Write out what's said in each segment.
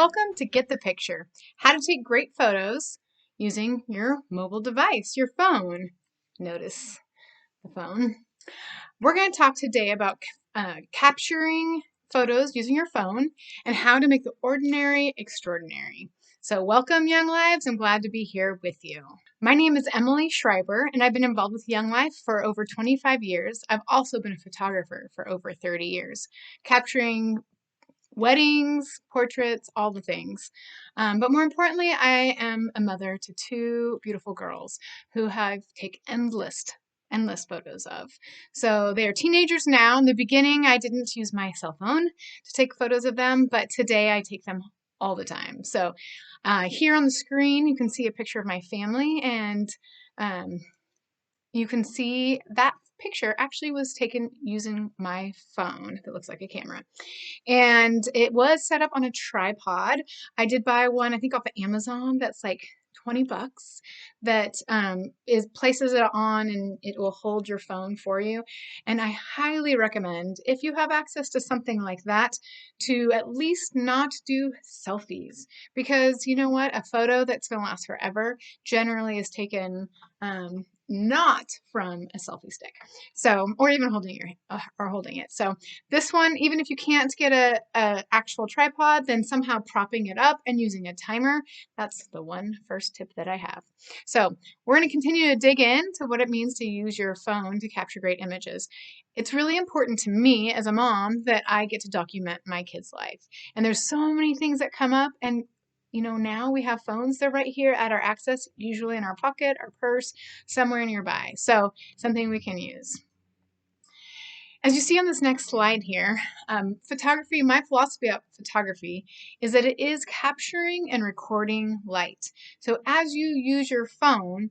Welcome to Get the Picture, how to take great photos using your mobile device, your phone. Notice the phone. We're going to talk today about capturing photos using your phone and how to make the ordinary extraordinary. So welcome, Young Lives. I'm glad to be here with you. My name is Emilie Schreiber, and I've been involved with Young Life for over 25 years. I've also been a photographer for over 30 years, capturing weddings, portraits, all the things. But more importantly, I am a mother to two beautiful girls who I take endless photos of. So they are teenagers now. In the beginning, I didn't use my cell phone to take photos of them, but today I take them all the time. So here on the screen, you can see a picture of my family, and you can see that picture actually was taken using my phone. It looks like a camera. And it was set up on a tripod. I did buy one, I think off of Amazon, that's like $20 that places it on and it will hold your phone for you. And I highly recommend, if you have access to something like that, to at least not do selfies, because you know what, a photo that's going to last forever generally is taken not from a selfie stick, so, or even holding it. So this one, even if you can't get a actual tripod, then somehow propping it up and using a timer, that's the first tip that I have. So we're going to continue to dig into what it means to use your phone to capture great images. It's really important to me as a mom that I get to document my kid's life. And there's so many things that come up, and you know, now we have phones, they're right here at our access, usually in our pocket, our purse, somewhere nearby. So something we can use. As you see on this next slide here, photography, my philosophy of photography is that it is capturing and recording light. So as you use your phone,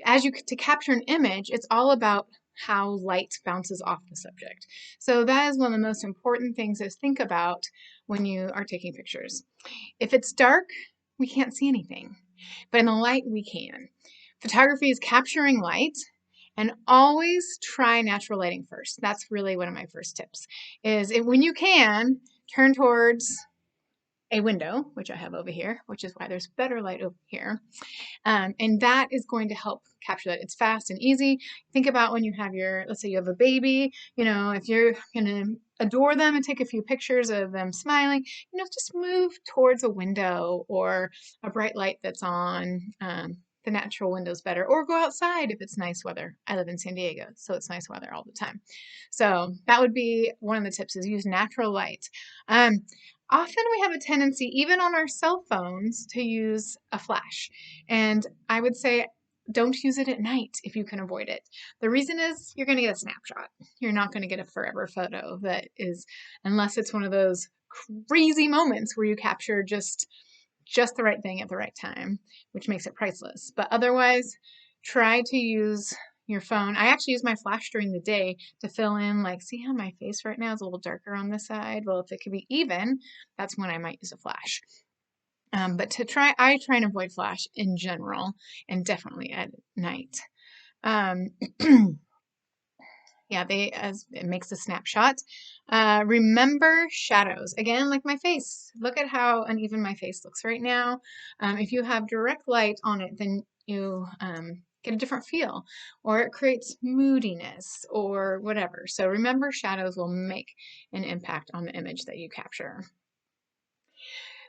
to capture an image, it's all about how light bounces off the subject. So that is one of the most important things to think about when you are taking pictures. If it's dark, we can't see anything, but in the light we can. Photography is capturing light, and always try natural lighting first. That's really one of my first tips, is when you can, turn towards a window, which I have over here, which is why there's better light over here. And that is going to help capture that. It's fast and easy. Think about when you have let's say you have a baby, you know, if you're going to adore them and take a few pictures of them smiling, you know, just move towards a window or a bright light that's on. The natural window's better, or go outside if it's nice weather. I live in San Diego, so it's nice weather all the time. So that would be one of the tips, is use natural light. Often we have a tendency, even on our cell phones, to use a flash. And I would say don't use it at night if you can avoid it. The reason is you're going to get a snapshot. You're not going to get a forever photo that is, unless it's one of those crazy moments where you capture just the right thing at the right time, which makes it priceless. But otherwise, try to use your phone. I actually use my flash during the day to fill in, like, see how my face right now is a little darker on this side? Well, if it could be even, that's when I might use a flash. But I try and avoid flash in general, and definitely at night. Yeah, it makes a snapshot. Remember shadows. Again, like my face. Look at how uneven my face looks right now. If you have direct light on it, then you get a different feel, or it creates moodiness or whatever. So remember, shadows will make an impact on the image that you capture.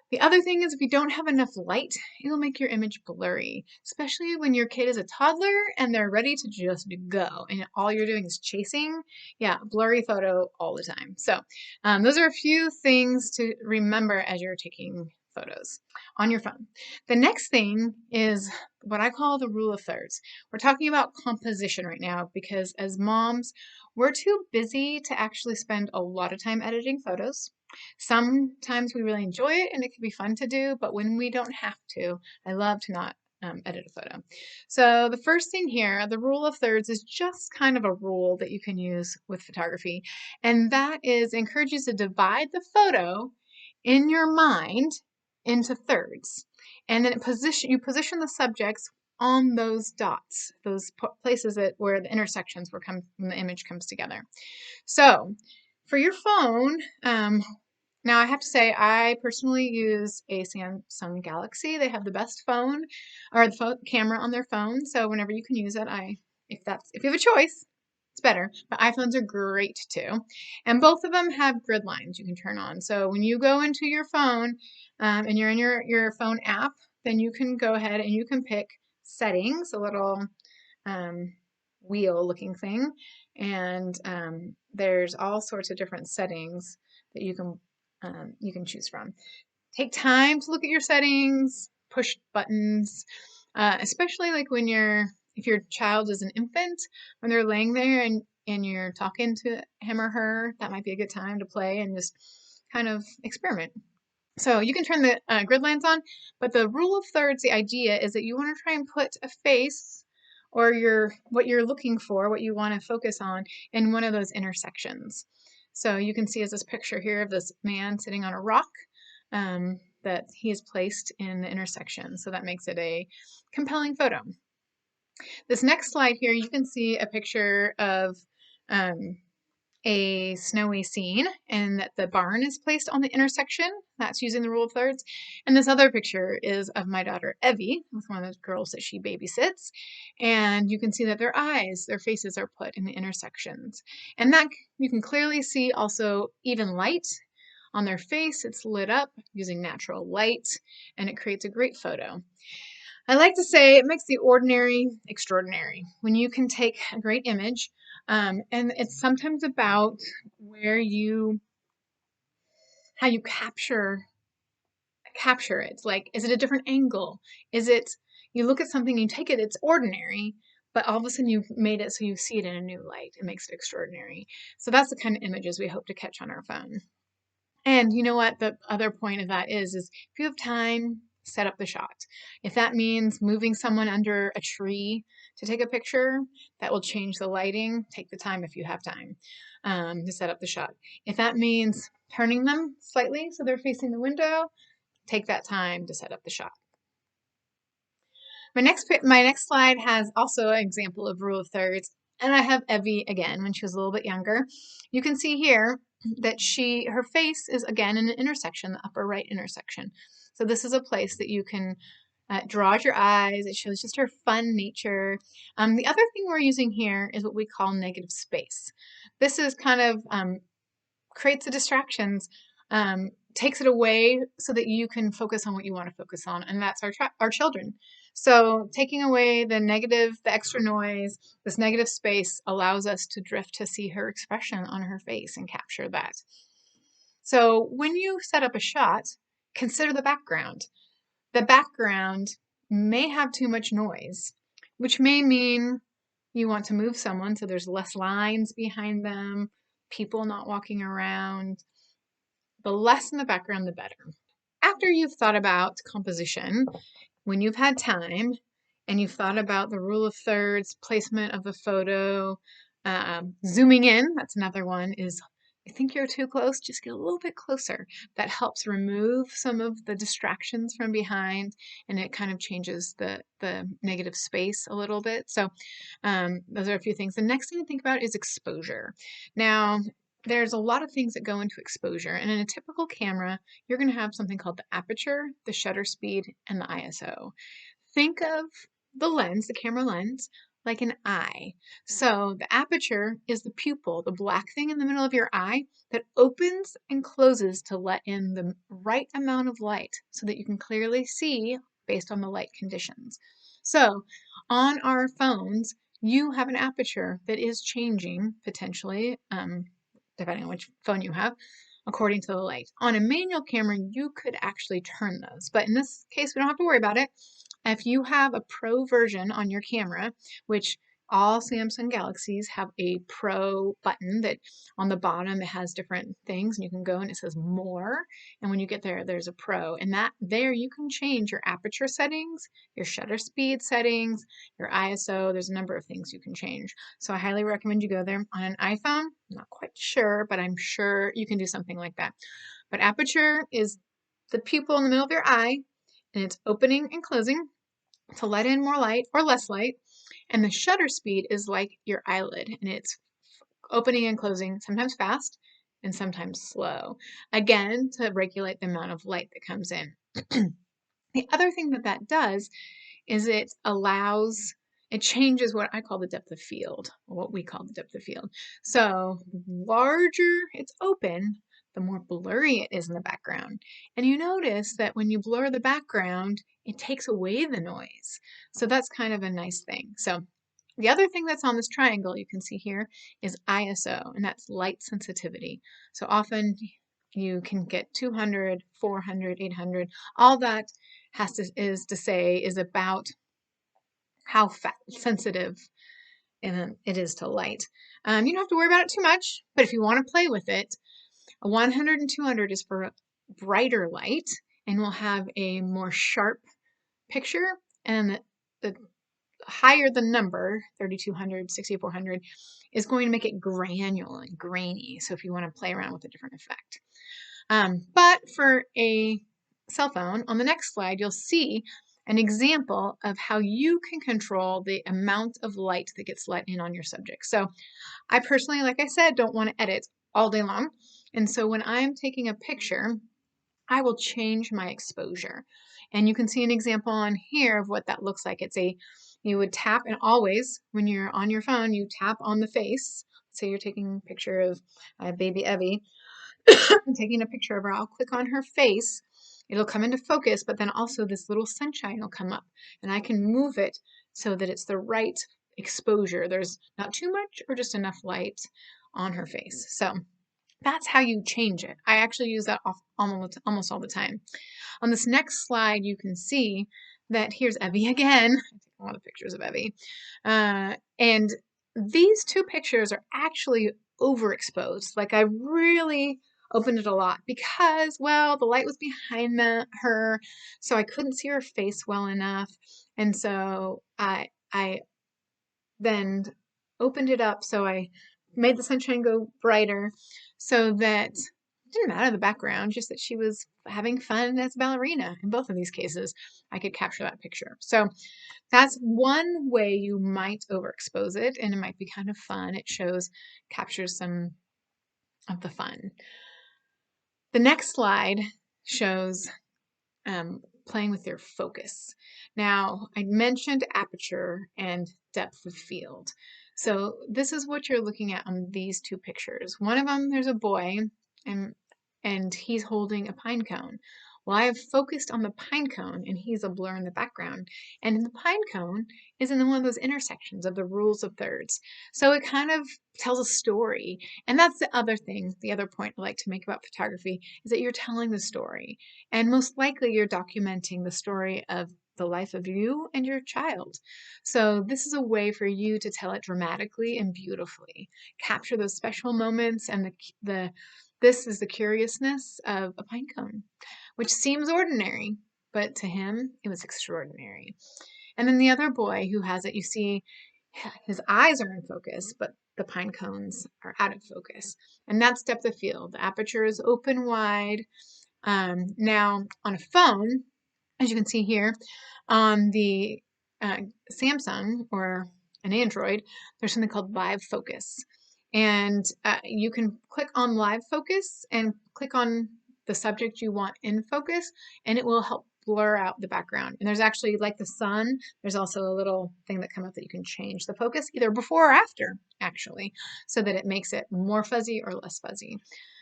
The other thing is, if you don't have enough light, it'll make your image blurry, especially when your kid is a toddler and they're ready to just go and all you're doing is chasing. Yeah, blurry photo all the time. So those are a few things to remember as you're taking photos on your phone. The next thing is what I call the rule of thirds. We're talking about composition right now because as moms, we're too busy to actually spend a lot of time editing photos. Sometimes we really enjoy it and it can be fun to do, but when we don't have to, I love to not edit a photo. So the first thing here, the rule of thirds, is just kind of a rule that you can use with photography, and that is encourages to divide the photo in your mind into thirds, and then you position the subjects on those dots, those places where the intersections when the image comes together. So for your phone, Now, I have to say, I personally use a Samsung Galaxy. They have the best phone or the camera on their phone. So whenever you can use it, if you have a choice, it's better. But iPhones are great too. And both of them have grid lines you can turn on. So when you go into your phone and you're in your phone app, then you can go ahead and you can pick settings, a little wheel looking thing. And there's all sorts of different settings that you can choose from. Take time to look at your settings, push buttons, especially like if your child is an infant, when they're laying there and you're talking to him or her, that might be a good time to play and just kind of experiment. So you can turn the grid lines on, but the rule of thirds, the idea is that you want to try and put a face or what you're looking for, what you want to focus on in one of those intersections. So you can see as this picture here of this man sitting on a rock that he is placed in the intersection. So that makes it a compelling photo. This next slide here, you can see a picture of a snowy scene and that the barn is placed on the intersection. That's using the rule of thirds. And this other picture is of my daughter Evie, with one of those girls that she babysits. And you can see that their faces are put in the intersections. And that you can clearly see also even light on their face. It's lit up using natural light and it creates a great photo. I like to say it makes the ordinary extraordinary when you can take a great image, and it's sometimes about how you capture it. Like, is it a different angle? Is it you look at something, you take it, it's ordinary, but all of a sudden you've made it so you see it in a new light. It makes it extraordinary. So that's the kind of images we hope to catch on our phone. And you know what? The other point of that is if you have time, set up the shot. If that means moving someone under a tree to take a picture, that will change the lighting. Take the time if you have time to set up the shot. If that means turning them slightly so they're facing the window, take that time to set up the shot. My next slide has also an example of rule of thirds, and I have Evie again when she was a little bit younger. You can see here that her face is again in an intersection, the upper right intersection. So this is a place that you can draws your eyes. It shows just her fun nature. The other thing we're using here is what we call negative space. This is kind of creates the distractions, takes it away so that you can focus on what you want to focus on, and that's our children. So taking away the extra noise, this negative space allows us to drift to see her expression on her face and capture that. So when you set up a shot, consider the background. The background may have too much noise, which may mean you want to move someone so there's less lines behind them, people not walking around. The less in the background, the better. After you've thought about composition, when you've had time and you've thought about the rule of thirds, placement of the photo, zooming in, that's another one, is I think you're too close, just get a little bit closer. That helps remove some of the distractions from behind and it kind of changes the negative space a little bit. So those are a few things. The next thing to think about is exposure. Now, there's a lot of things that go into exposure, and in a typical camera, you're going to have something called the aperture, the shutter speed, and the ISO. Think of the lens, the camera lens, like an eye. So the aperture is the pupil, the black thing in the middle of your eye that opens and closes to let in the right amount of light so that you can clearly see based on the light conditions. So on our phones, you have an aperture that is changing potentially, depending on which phone you have, according to the light. On a manual camera, you could actually turn those, but in this case, we don't have to worry about it. If you have a pro version on your camera, which all Samsung Galaxies have a pro button that on the bottom it has different things and you can go and it says more, and when you get there there's a pro, and that there you can change your aperture settings, your shutter speed settings, your ISO. There's a number of things you can change, so I highly recommend you go there. On an iPhone, I'm not quite sure, but I'm sure you can do something like that. But aperture is the pupil in the middle of your eye and it's opening and closing to let in more light or less light. And the shutter speed is like your eyelid and it's opening and closing, sometimes fast and sometimes slow, again, to regulate the amount of light that comes in. The other thing that does is it changes what I call the depth of field, or what we call the depth of field. So the larger it's open, the more blurry it is in the background. And you notice that when you blur the background, it takes away the noise. So that's kind of a nice thing. So the other thing that's on this triangle you can see here is ISO, and that's light sensitivity. So often you can get 200, 400, 800. All that is about how sensitive it is to light. You don't have to worry about it too much, but if you want to play with it, a 100 and 200 is for brighter light and will have a more sharp picture, and the higher the number, 3200, 6400, is going to make it granular and grainy. So if you want to play around with a different effect. But for a cell phone, on the next slide, you'll see an example of how you can control the amount of light that gets let in on your subject. So I personally, like I said, don't want to edit all day long. And so when I'm taking a picture, I will change my exposure. And you can see an example on here of what that looks like. You would tap, and always when you're on your phone, you tap on the face. Say you're taking a picture of baby Evie. I'm taking a picture of her. I'll click on her face. It'll come into focus, but then also this little sunshine will come up, and I can move it so that it's the right exposure. There's not too much or just enough light on her face. So that's how you change it. I actually use that almost all the time. On this next slide, you can see that here's Evie again. I take a lot of pictures of Evie. And these two pictures are actually overexposed. Like, I really opened it a lot because, well, the light was behind her, so I couldn't see her face well enough. And so I then opened it up, so I made the sunshine go brighter so that it didn't matter the background, just that she was having fun as a ballerina. In both of these cases, I could capture that picture. So that's one way you might overexpose it, and it might be kind of fun. It captures some of the fun. The next slide shows playing with your focus. Now, I mentioned aperture and depth of field. So this is what you're looking at on these two pictures. One of them, there's a boy, and he's holding a pine cone. Well, I have focused on the pine cone, and he's a blur in the background. And the pine cone is in one of those intersections of the rules of thirds. So it kind of tells a story. And that's the other thing, the other point I like to make about photography, is that you're telling the story. And most likely you're documenting the story of the life of you and your child. So this is a way for you to tell it dramatically and beautifully. Capture those special moments, and this is the curiousness of a pine cone, which seems ordinary, but to him, it was extraordinary. And then the other boy who has it, you see his eyes are in focus, but the pine cones are out of focus. And that's depth of field. The aperture is open wide. Now, on a phone, as you can see here, on the Samsung or an Android, there's something called live focus. And you can click on live focus and click on the subject you want in focus, and it will help blur out the background. And there's actually, like the sun, there's also a little thing that comes up that you can change the focus either before or after, actually, so that it makes it more fuzzy or less fuzzy.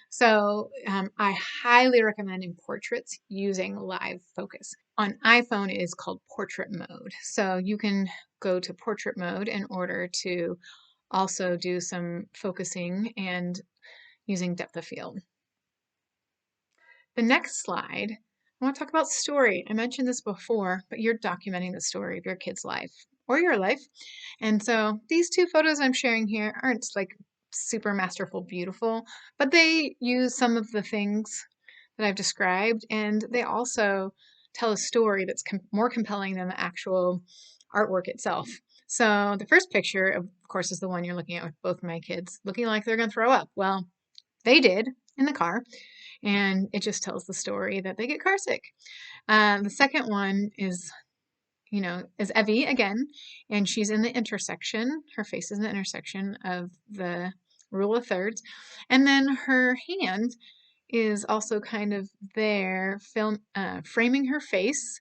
So I highly recommend in portraits using live focus. On iPhone, it is called portrait mode. So you can go to portrait mode in order to also do some focusing and using depth of field. The next slide, I want to talk about story. I mentioned this before, but you're documenting the story of your kid's life or your life. And so these two photos I'm sharing here aren't like super masterful, beautiful, but they use some of the things that I've described, and they also tell a story that's more compelling than the actual artwork itself. So the first picture, of course, is the one you're looking at with both my kids looking like they're going to throw up. Well, they did in the car, and it just tells the story that they get car sick. The second one is Evie again, and she's in the intersection. Her face is in the intersection of the rule of thirds. And then her hand is also kind of there, framing her face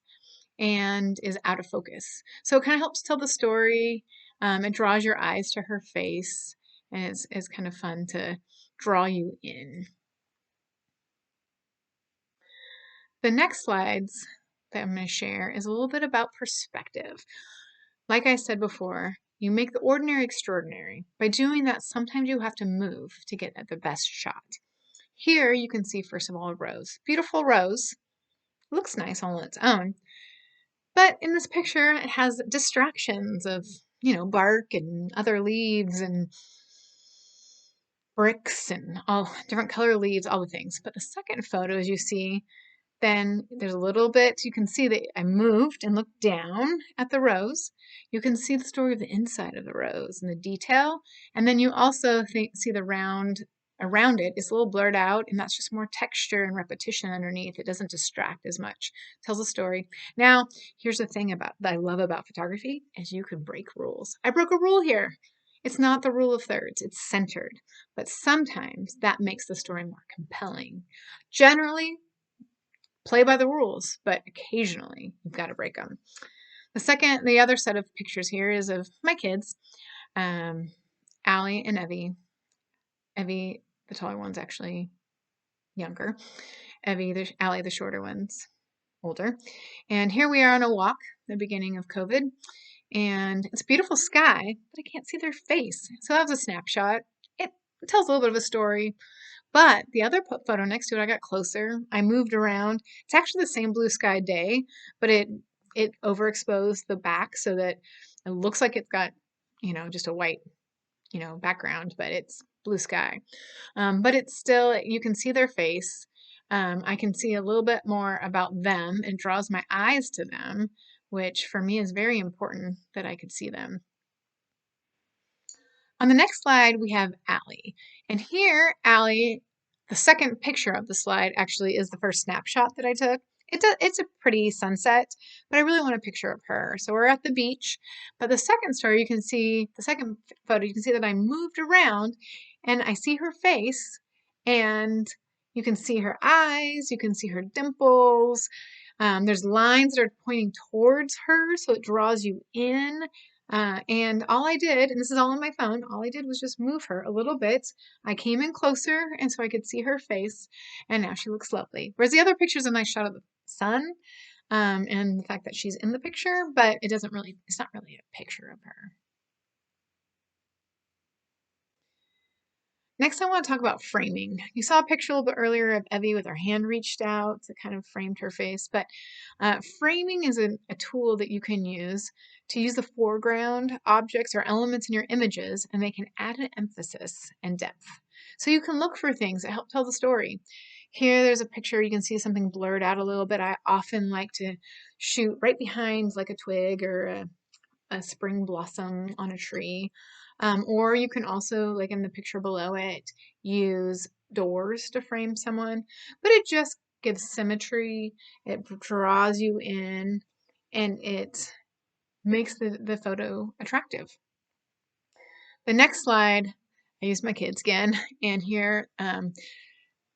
and is out of focus. So it kind of helps tell the story. It draws your eyes to her face, and it's kind of fun to draw you in. The next slides that I'm going to share is a little bit about perspective. Like I said before, you make the ordinary extraordinary. By doing that, sometimes you have to move to get at the best shot. Here you can see, first of all, a rose. Beautiful rose. Looks nice all on its own. But in this picture, it has distractions of, bark and other leaves and bricks and all different color leaves, all the things. But the second photo, as you see, then there's a little bit, you can see that I moved and looked down at the rose. You can see the story of the inside of the rose and the detail. And then you also see the round around it is a little blurred out, and that's just more texture and repetition underneath. It doesn't distract as much. It tells a story. Now, here's the thing that I love about photography is you can break rules. I broke a rule here. It's not the rule of thirds, it's centered. But sometimes that makes the story more compelling. Generally, play by the rules, but occasionally you've got to break them. The other set of pictures here is of my kids, Allie and Evie. Evie, the taller one's actually younger. Allie, the shorter one's older. And here we are on a walk, the beginning of COVID, and it's a beautiful sky, but I can't see their face. So that was a snapshot. It tells a little bit of a story. But the other photo next to it, I got closer. I moved around. It's actually the same blue sky day, but it overexposed the back so that it looks like it's got, just a white, background, but it's blue sky. But it's still, you can see their face. I can see a little bit more about them and draws my eyes to them, which for me is very important that I could see them. On the next slide, we have Allie. And here, Allie, the second picture of the slide actually is the first snapshot that I took. It's a pretty sunset, but I really want a picture of her. So we're at the beach, but the second photo, you can see that I moved around and I see her face, and you can see her eyes, you can see her dimples. There's lines that are pointing towards her, so it draws you in. And all I did, and this is all on my phone, all I did was just move her a little bit. I came in closer, and so I could see her face, and now she looks lovely. Whereas the other picture is a nice shot of the sun, and the fact that she's in the picture, but it's not really a picture of her. Next, I want to talk about framing. You saw a picture a little bit earlier of Evie with her hand reached out that kind of framed her face, but framing is a tool that you can use to use the foreground objects or elements in your images, and they can add an emphasis and depth. So you can look for things that help tell the story. Here, there's a picture, you can see something blurred out a little bit. I often like to shoot right behind like a twig or a spring blossom on a tree. Or you can also, like in the picture below it, use doors to frame someone, but it just gives symmetry, it draws you in, and it makes the photo attractive. The next slide, I use my kids again, and here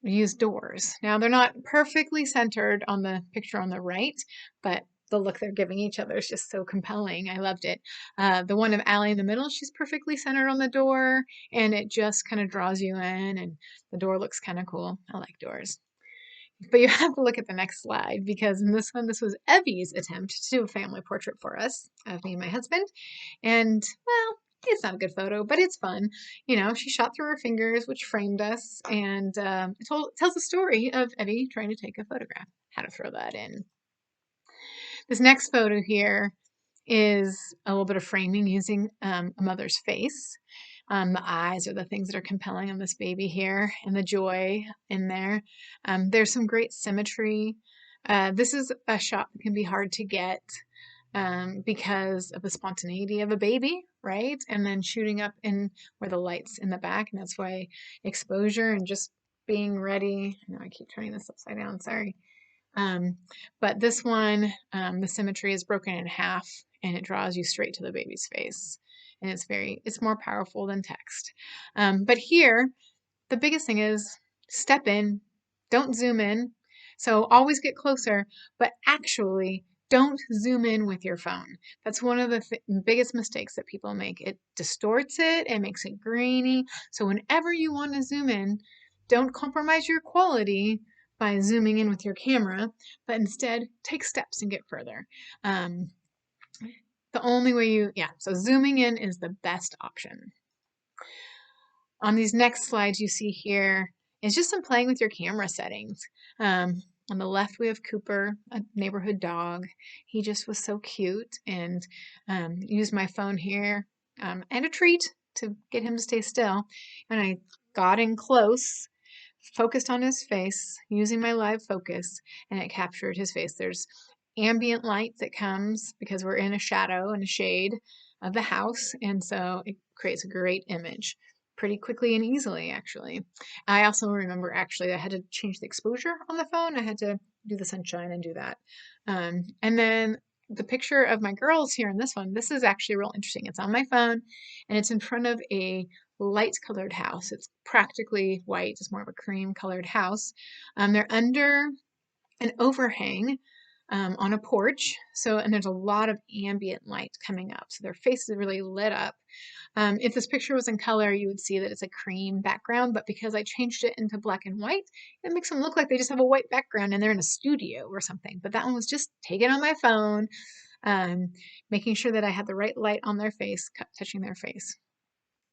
we use doors. Now they're not perfectly centered on the picture on the right, but the look they're giving each other is just so compelling. I loved it. The one of Allie in the middle, she's perfectly centered on the door, and it just kind of draws you in, and the door looks kind of cool. I like doors. But you have to look at the next slide, because in this one, this was Evie's attempt to do a family portrait for us of me and my husband. And, well, it's not a good photo, but it's fun. She shot through her fingers, which framed us, and it tells the story of Evie trying to take a photograph. How to throw that in. This next photo here is a little bit of framing using a mother's face. The eyes are the things that are compelling on this baby here, and the joy in there. There's some great symmetry. This is a shot that can be hard to get because of the spontaneity of a baby, right? And then shooting up in where the light's in the back, and that's why exposure and just being ready. I keep turning this upside down, sorry. But this one, the symmetry is broken in half, and it draws you straight to the baby's face. and it's more powerful than text. But here, the biggest thing is step in, don't zoom in. So always get closer, but actually don't zoom in with your phone. That's one of the biggest mistakes that people make. It distorts it, it makes it grainy. So whenever you want to zoom in, don't compromise your quality by zooming in with your camera, but instead take steps and get further. The only way so zooming in is the best option. On these next slides you see here is just some playing with your camera settings. On the left we have Cooper, a neighborhood dog. He just was so cute, and used my phone here and a treat to get him to stay still. And I got in close, focused on his face using my live focus, and it captured his face. There's ambient light that comes because we're in a shadow and a shade of the house, and so it creates a great image pretty quickly and easily, actually. I also remember actually I had to change the exposure on the phone. I had to do the sunshine and do that. And then the picture of my girls here in this one, this is actually real interesting. It's on my phone and it's in front of a light colored house. It's practically white. It's more of a cream colored house. They're under an overhang on a porch. And there's a lot of ambient light coming up. So their face is really lit up. If this picture was in color, you would see that it's a cream background, but because I changed it into black and white, it makes them look like they just have a white background and they're in a studio or something. But that one was just taken on my phone, making sure that I had the right light on their face, touching their face.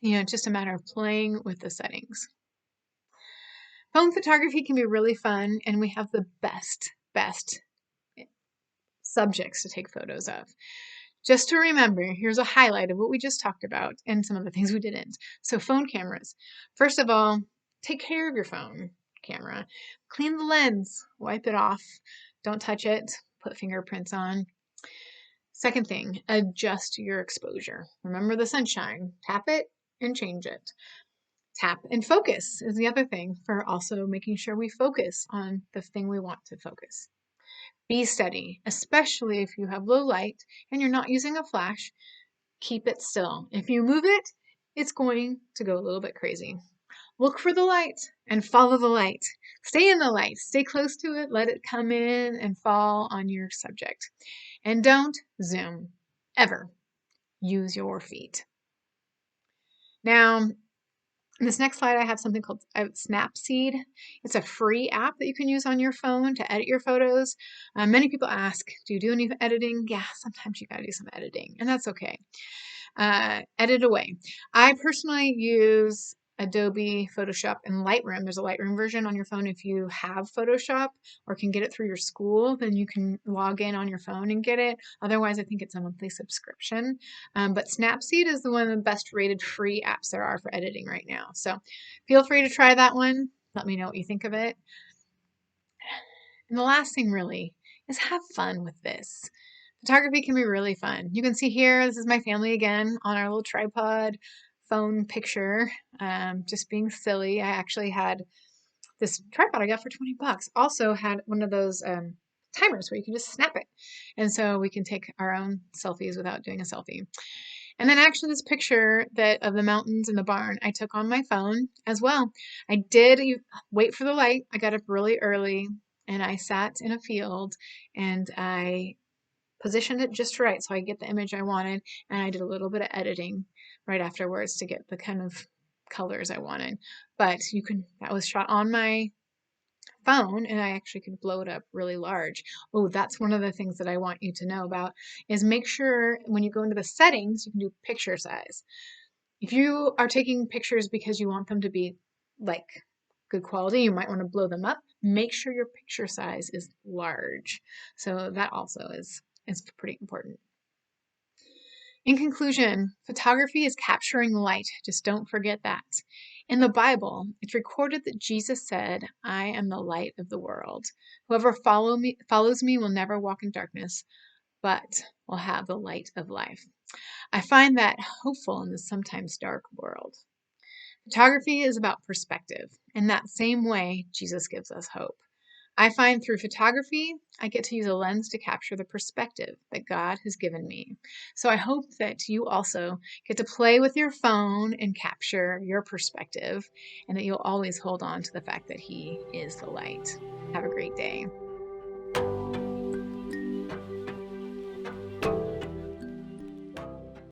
It's just a matter of playing with the settings. Phone photography can be really fun, and we have the best subjects to take photos of. Just to remember, here's a highlight of what we just talked about and some of the things we didn't. So phone cameras. First of all, take care of your phone camera. Clean the lens, wipe it off, don't touch it, put fingerprints on. Second thing, adjust your exposure. Remember the sunshine, tap it and change it. Tap and focus is the other thing for also making sure we focus on the thing we want to focus. Be steady, especially if you have low light and you're not using a flash. Keep it still. If you move it, it's going to go a little bit crazy. Look for the light and follow the light. Stay in the light. Stay close to it. Let it come in and fall on your subject. And don't zoom, ever. Use your feet. Now, in this next slide, I have something called Snapseed. It's a free app that you can use on your phone to edit your photos. Many people ask, do you do any editing? Yeah, sometimes you gotta do some editing, and that's okay. Edit away. I personally use Adobe Photoshop and Lightroom. There's a Lightroom version on your phone. If you have Photoshop or can get it through your school, then you can log in on your phone and get it. Otherwise, I think it's a monthly subscription. But Snapseed is one of the best rated free apps there are for editing right now. So feel free to try that one. Let me know what you think of it. And the last thing really is have fun with this. Photography can be really fun. You can see here, this is my family again on our little tripod phone picture, just being silly. I actually had this tripod I got for 20 bucks. Also had one of those timers where you can just snap it. And so we can take our own selfies without doing a selfie. And then actually this picture of the mountains and the barn I took on my phone as well. I did wait for the light. I got up really early and I sat in a field and I positioned it just right so I get the image I wanted, and I did a little bit of editing right afterwards to get the kind of colors I wanted. But that was shot on my phone, and I actually could blow it up really large. Oh, that's one of the things that I want you to know about is make sure when you go into the settings, you can do picture size. If you are taking pictures because you want them to be like good quality, you might want to blow them up. Make sure your picture size is large. So that also is pretty important. In conclusion, photography is capturing light. Just don't forget that. In the Bible, it's recorded that Jesus said, "I am the light of the world. Whoever follows me will never walk in darkness, but will have the light of life." I find that hopeful in this sometimes dark world. Photography is about perspective. In that same way, Jesus gives us hope. I find through photography, I get to use a lens to capture the perspective that God has given me. So I hope that you also get to play with your phone and capture your perspective, and that you'll always hold on to the fact that He is the light. Have a great day.